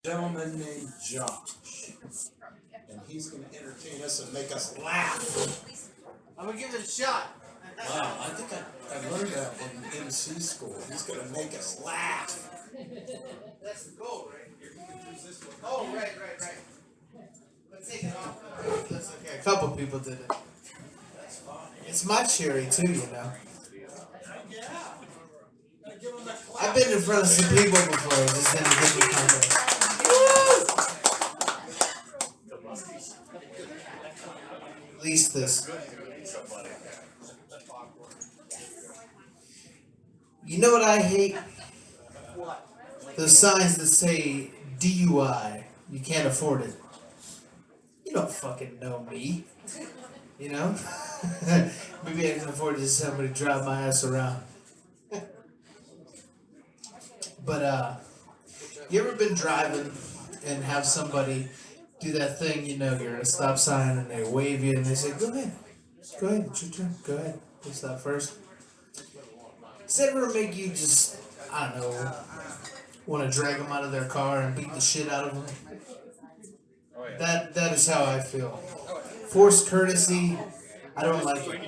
Gentleman named Josh, and he's going to entertain us and make us laugh. I'm gonna give it a shot. Wow, I think I learned that in MC school. He's going to make us laugh. That's the goal, right? Oh, right. Let's take it off. That's okay. A couple people did it. It's my cherry too, you know. I've been in front of some people before, just in a different context. At least this. You know what I hate? Those signs that say DUI. You can't afford it. You don't fucking know me. You know? Maybe I can afford to just somebody drive my ass around. But you ever been driving and have somebody do that thing, you know, you're at a stop sign and they wave you and they say, go ahead, it's your turn, go ahead, you stop first. Does that ever make you just, I don't know, want to drag them out of their car and beat the shit out of them? That is how I feel. Forced courtesy, I don't like it.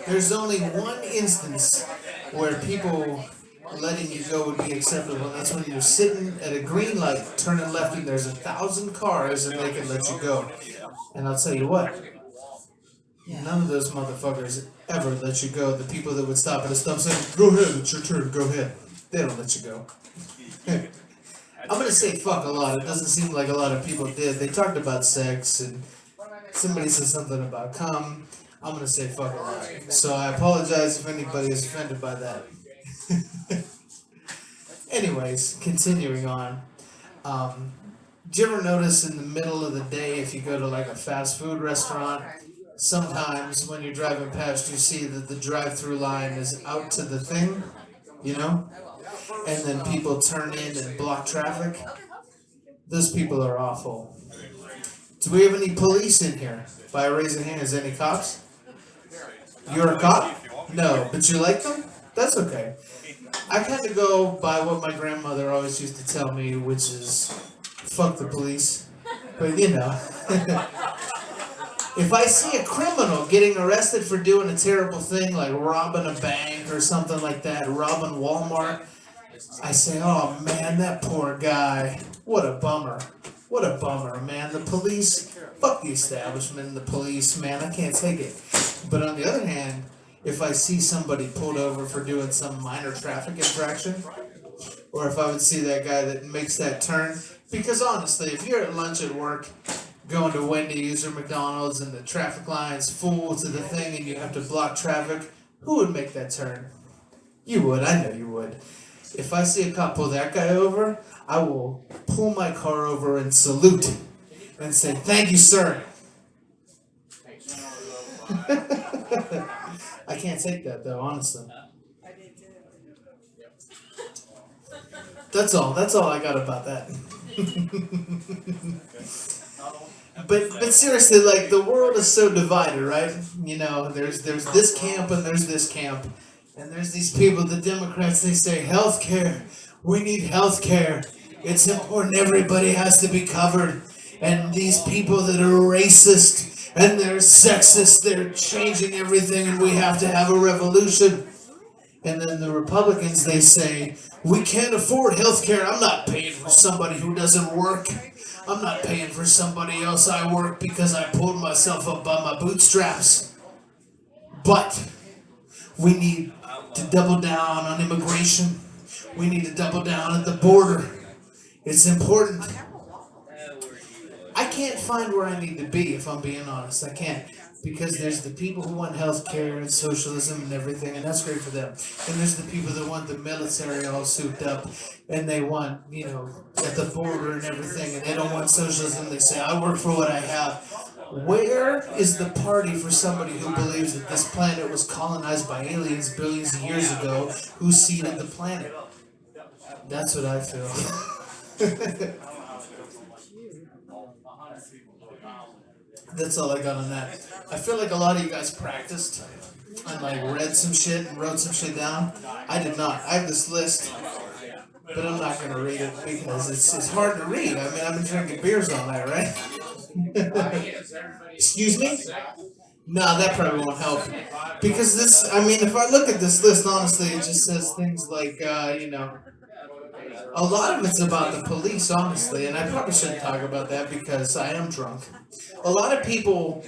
There's only one instance where people letting you go would be acceptable. That's when you're sitting at a green light, turning left, and there's 1,000 cars and they can let you go. And I'll tell you what, none of those motherfuckers ever let you go. The people that would stop at a stop saying, go ahead, it's your turn, go ahead. They don't let you go. I'm going to say fuck a lot. It doesn't seem like a lot of people did. They talked about sex and somebody said something about cum. I'm going to say fuck a lot. So I apologize if anybody is offended by that. Anyways, continuing on. Do you ever notice in the middle of the day, if you go to like a fast food restaurant, sometimes when you're driving past, you see that the drive-through line is out to the thing, you know? And then people turn in and block traffic? Those people are awful. Do we have any police in here? By raising hands, any cops? You're a cop? No, but you like them? That's okay. I kind of go by what my grandmother always used to tell me, which is, fuck the police. But you know, if I see a criminal getting arrested for doing a terrible thing, like robbing a bank or something like that, robbing Walmart, I say, oh man, that poor guy. What a bummer. What a bummer, man. The police, fuck the establishment and the police, man. I can't take it. But on the other hand, if I see somebody pulled over for doing some minor traffic infraction, or if I would see that guy that makes that turn, because honestly, if you're at lunch at work, going to Wendy's or McDonald's and the traffic line's full to the thing and you have to block traffic, who would make that turn? You would, I know you would. If I see a cop pull that guy over, I will pull my car over and salute and say, thank you, sir. I can't take that though, honestly. That's all I got about that. But seriously, like, the world is so divided, right? You know, there's this camp and there's this camp. And there's these people, the Democrats, they say, healthcare, we need healthcare. It's important, everybody has to be covered. And these people that are racist and they're sexist, they're changing everything and we have to have a revolution. And then the Republicans, they say, we can't afford healthcare. I'm not paying for somebody who doesn't work. I'm not paying for somebody else. I work because I pulled myself up by my bootstraps. But we need to double down on immigration. We need to double down at the border. It's important. I can't find where I need to be, if I'm being honest. I can't. Because there's the people who want healthcare and socialism and everything, and that's great for them. And there's the people that want the military all souped up, and they want, you know, at the border and everything, and they don't want socialism. They say, I work for what I have. Where is the party for somebody who believes that this planet was colonized by aliens billions of years ago who seeded the planet? That's what I feel. That's all I got on that. I feel like a lot of you guys practiced and like read some shit and wrote some shit down. I did not. I have this list but I'm not gonna read it because it's hard to read. I mean, I've been drinking beers all night, right? Excuse me? No, that probably won't help. Because this, I mean, if I look at this list, honestly, it just says things like, a lot of it's about the police, honestly, and I probably shouldn't talk about that because I am drunk. A lot of people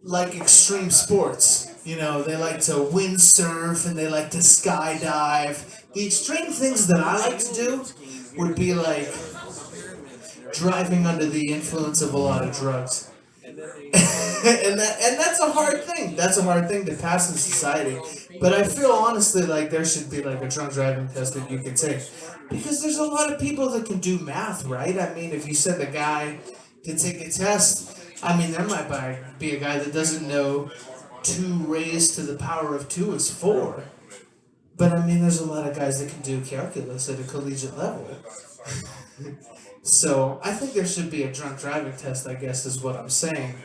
like extreme sports. You know, they like to windsurf and they like to skydive. The extreme things that I like to do would be like driving under the influence of a lot of drugs. and that's a hard thing. That's a hard thing to pass in society. But I feel honestly like there should be like a drunk driving test that you can take. Because there's a lot of people that can do math, right? I mean, if you send a guy to take a test, I mean, there might be a guy that doesn't know 2 raised to the power of 2 is 4. But I mean, there's a lot of guys that can do calculus at a collegiate level. So I think there should be a drunk driving test, I guess is what I'm saying.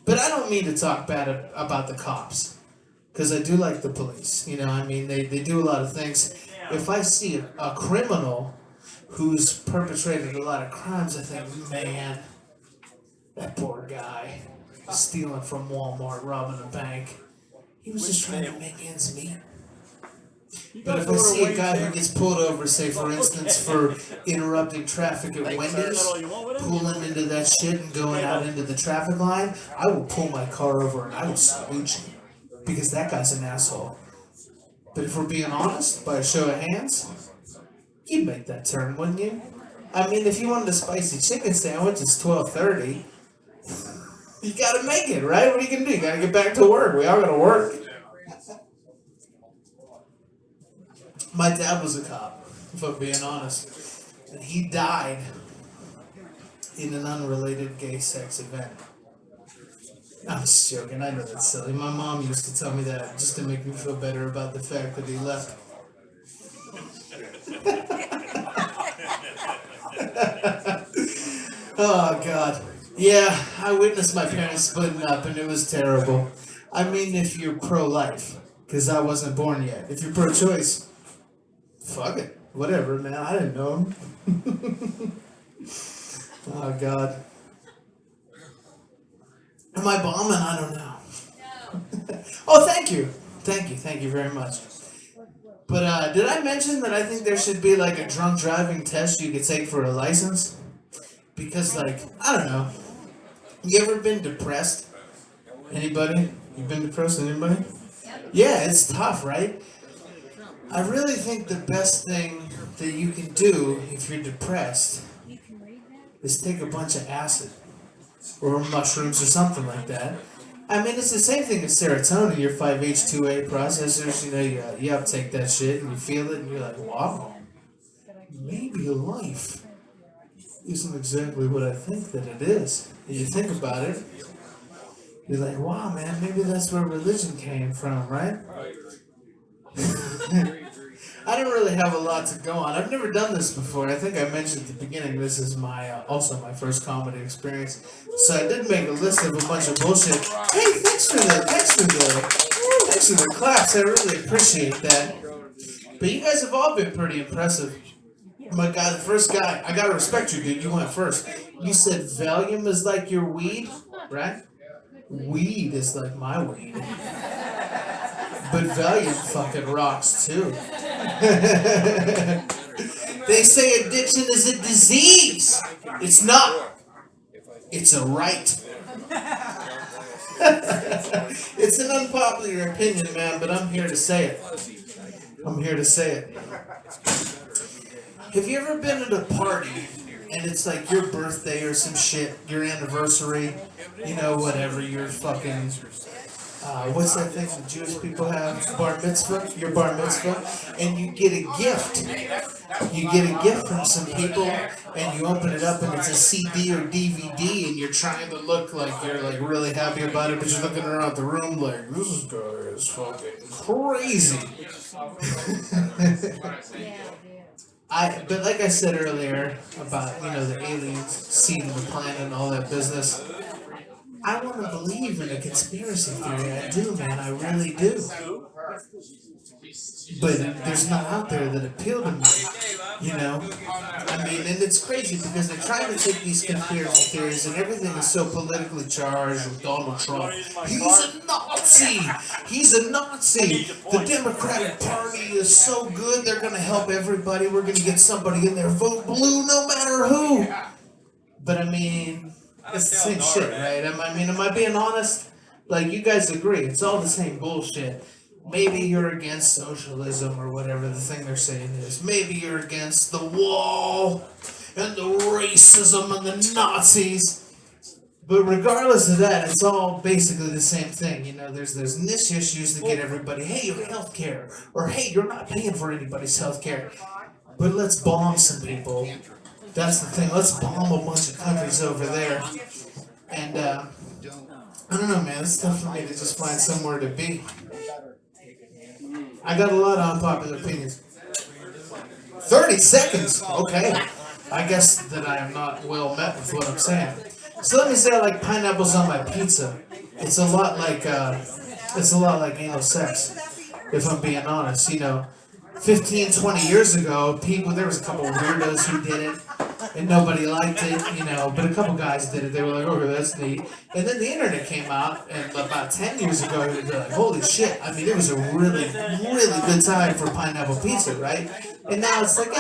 But I don't mean to talk bad about the cops. Because I do like the police. You know, I mean, they do a lot of things. If I see a criminal who's perpetrated a lot of crimes, I think, man, that poor guy stealing from Walmart, robbing a bank. He was just trying to make ends meet. But if I see a guy who gets pulled over, say for instance, for interrupting traffic at Wendy's, pulling into that shit and going out into the traffic line, I will pull my car over and I will salute you. Because that guy's an asshole. But if we're being honest, by a show of hands, you'd make that turn, wouldn't you? I mean, if you wanted a spicy chicken sandwich, it's $12.30. You gotta make it, right? What are you gonna do? You gotta get back to work. We all gotta work. My dad was a cop, if I'm being honest. And he died in an unrelated gay sex event. I'm just joking. I know that's silly. My mom used to tell me that just to make me feel better about the fact that he left. Oh, God. Yeah, I witnessed my parents splitting up, and it was terrible. I mean, if you're pro-life, because I wasn't born yet. If you're pro-choice, fuck it. Whatever, man. I didn't know him. Oh, God. Am I bombing? I don't know. No. Oh, thank you. Thank you very much. But did I mention that I think there should be like a drunk driving test you could take for a license? Because like, I don't know. You ever been depressed? Anybody? You been depressed? Anybody? Yeah, it's tough, right? I really think the best thing that you can do if you're depressed is take a bunch of acid. Or mushrooms or something like that. I mean, it's the same thing as serotonin, your 5-H2A processors, you know, you uptake that shit and you feel it and you're like, wow, maybe life isn't exactly what I think that it is. And you think about it, you're like, wow, man, maybe that's where religion came from, right? I don't really have a lot to go on. I've never done this before. I think I mentioned at the beginning this is my also my first comedy experience. So I did make a list of a bunch of bullshit. Hey, thanks for the claps. I really appreciate that. But you guys have all been pretty impressive. My guy, the first guy, I gotta respect you, dude. You went first. You said Valium is like your weed, right? Weed is like my weed. But Valium fucking rocks too. They say addiction is a disease. It's not. It's a right. It's an unpopular opinion, man, but I'm here to say it. Have you ever been at a party and it's like your birthday or some shit, your anniversary, you know, whatever, your fucking... what's that thing that Jewish people have? Bar mitzvah? Your bar mitzvah? And you get a gift. You get a gift from some people and you open it up and it's a CD or DVD and you're trying to look like you're like really happy about it, but you're looking around the room like, this guy is fucking crazy. But like I said earlier about, you know, the aliens seeding the planet and all that business, I want to believe in a conspiracy theory. I do, man. I really do. but there's not out there that appeal to me. You know, I mean, and it's crazy because they're trying to take these conspiracy theories and everything is so politically charged with Donald Trump. He's a Nazi. He's a Nazi. The Democratic Party is so good. They're going to help everybody. We're going to get somebody in there vote blue no matter who. But I mean, it's the same shit, right? I mean, am I being honest? Like, you guys agree, it's all the same bullshit. Maybe you're against socialism or whatever the thing they're saying is. Maybe you're against the wall and the racism and the Nazis. But regardless of that, it's all basically the same thing. You know, there's niche issues that get everybody, hey, your health care, or hey, you're not paying for anybody's health care. But let's bomb some people. That's the thing. Let's bomb a bunch of countries over there. And I don't know, man. It's tough for me to just find somewhere to be. I got a lot of unpopular opinions. 30 seconds? Okay. I guess that I am not well met with what I'm saying. So let me say I like pineapples on my pizza. It's a lot like anal sex, if I'm being honest. You know, 15, 20 years ago, there was a couple of weirdos who did it, and nobody liked it, you know, but a couple guys did it. They were like, oh, that's neat. And then the internet came out, and about 10 years ago, they were like, holy shit. I mean, it was a really, really good time for pineapple pizza, right? And now it's like,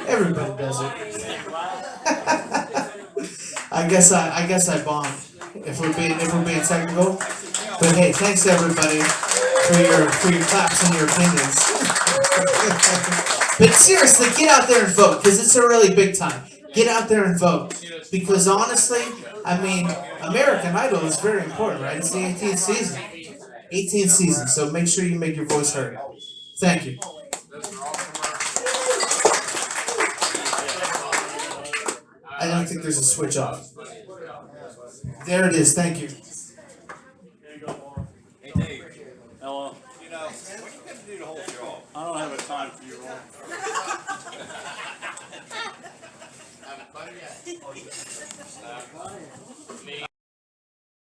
everybody does it. I guess I bombed, if we're being technical. But hey, thanks everybody for your claps and your opinions. But seriously, get out there and vote, because it's a really big time. Get out there and vote. Because honestly, I mean, American Idol is very important, right? It's the 18th season. 18th season, so make sure you make your voice heard. Thank you. I don't think there's a switch off. There it is, thank you. Hey Dave. Hello. You know, what you gonna do the whole show? I don't have a time for you all. Having fun yet?